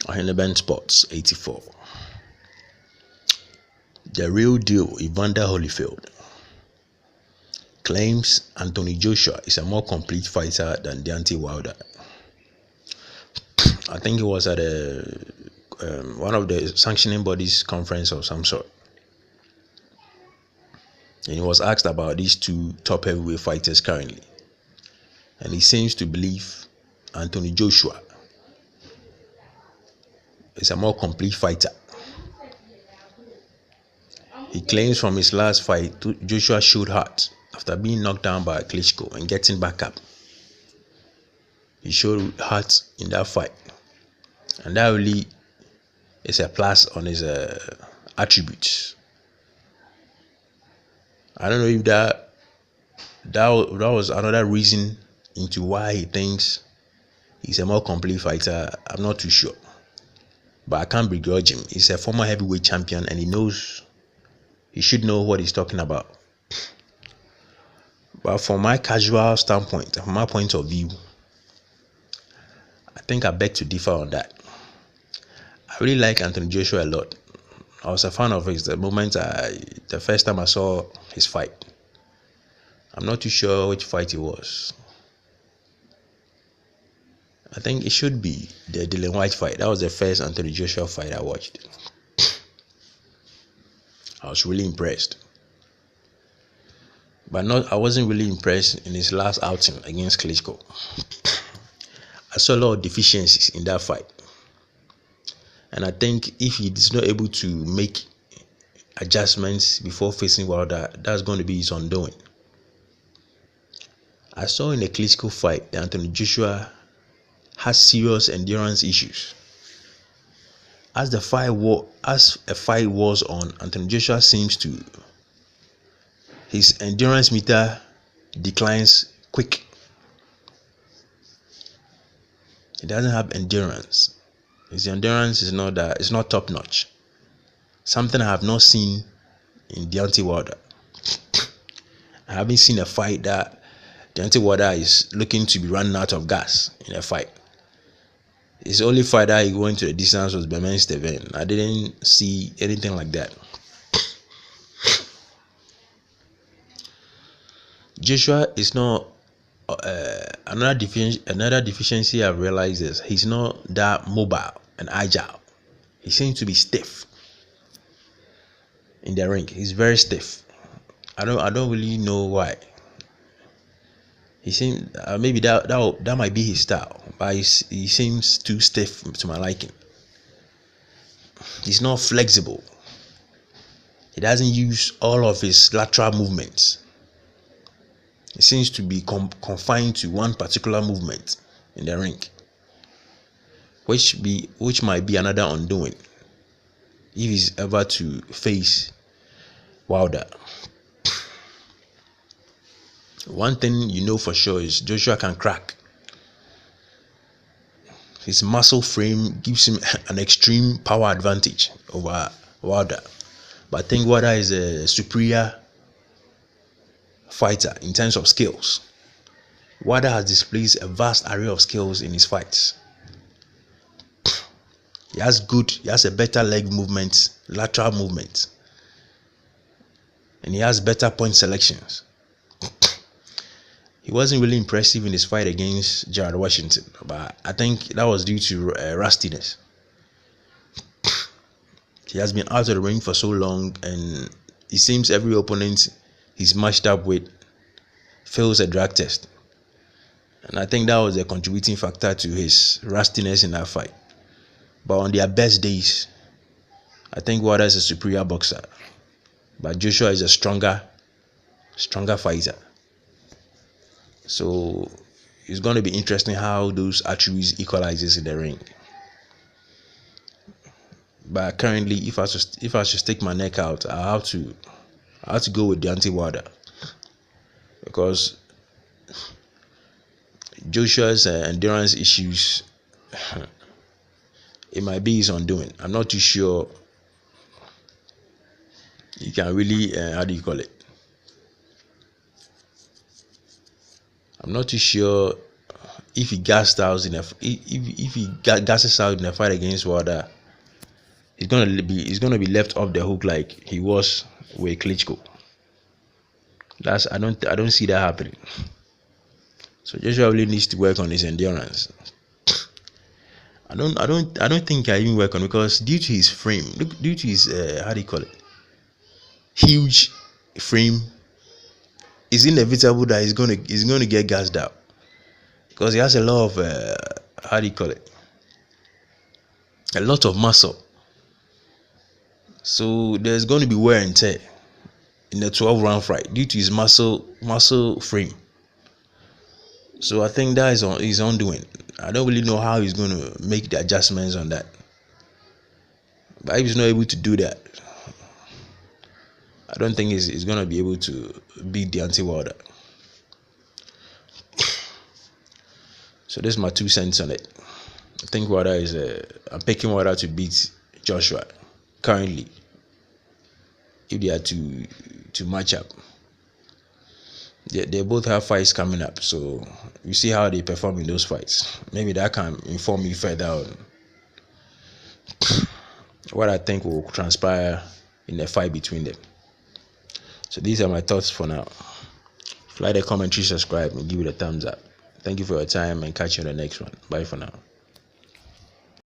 Holyfield Sports 84. The real deal, Evander Holyfield, claims Anthony Joshua is a more complete fighter than Deontay Wilder. I think it was at one of the sanctioning bodies conference of some sort. And he was asked about these two top heavyweight fighters currently. And he seems to believe Anthony Joshua is a more complete fighter. He claims from his last fight, Joshua showed heart after being knocked down by Klitschko and getting back up. He showed heart in that fight. And that really is a plus on his attributes. I don't know if that was another reason into why he thinks he's a more complete fighter. I'm not too sure. But I can't begrudge him. He's a former heavyweight champion and he should know what he's talking about. But from my casual standpoint, from my point of view, I think I beg to differ on that. I really like Anthony Joshua a lot. I was a fan of his the first time I saw his fight. I'm not too sure which fight it was. I think it should be the Dillian Whyte fight. That was the first Anthony Joshua fight I watched. I was really impressed. But I wasn't really impressed in his last outing against Klitschko. I saw a lot of deficiencies in that fight. And I think if he is not able to make adjustments before facing Wilder, that's going to be his undoing. I saw in the Klitschko fight that Anthony Joshua has serious endurance issues. As a fight was on, Anthony Joshua seems to his endurance meter declines quick. He doesn't have endurance. His endurance is not top notch. Something I have not seen in Deontay Wilder. I haven't seen a fight that Deontay Wilder is looking to be running out of gas in a fight. His only fight that he went to the distance was Bermane Steven. I didn't see anything like that. Joshua is not another deficiency I've realized is he's not that mobile and agile. He seems to be stiff in the ring. He's very stiff. I don't really know why. He seems maybe that might be his style, but he seems too stiff to my liking. He's not flexible. He doesn't use all of his lateral movements. He seems to be confined to one particular movement in the ring, which might be another undoing if he's ever to face Wilder. One thing you know for sure is Joshua can crack. His muscle frame gives him an extreme power advantage over Wilder. But I think Wilder is a superior fighter in terms of skills. Wilder has displayed a vast array of skills in his fights. He has a better leg movement, lateral movement, and he has better point selections. He wasn't really impressive in his fight against Gerald Washington, but I think that was due to rustiness. He has been out of the ring for so long, and it seems every opponent he's matched up with fails a drug test. And I think that was a contributing factor to his rustiness in that fight. But on their best days, I think Wilder is a superior boxer, but Joshua is a stronger fighter. So it's going to be interesting how those attributes equalizes in the ring. But currently, if I should stick my neck out, I have to go with Deontay Wilder, because Joshua's endurance issues, it might be his undoing. I'm not too sure you can really I'm not too sure if he gassed out in a if he gasses out in a fight against Wilder, he's gonna be left off the hook like he was with Klitschko. I don't see that happening. So Joshua really needs to work on his endurance. I don't think I even work on, because due to his frame, due to his how do you call it, huge frame, it's inevitable that he's gonna get gassed out, because he has a lot of how do you call it, a lot of muscle. So there's going to be wear and tear in the 12-round fight due to his muscle frame. So I think that is on his own doing. I don't really know how he's going to make the adjustments on that. But if he's not able to do that, I don't think he's going to be able to beat Deontay Wilder. So this is my 2 cents on it. I think Wilder is I'm picking Wilder to beat Joshua currently, if they are to match up. They both have fights coming up, so you see how they perform in those fights. Maybe that can inform me further on what I think will transpire in the fight between them. So these are my thoughts for now. If you like the commentary, subscribe and give it a thumbs up. Thank you for your time, and catch you on the next one. Bye for now.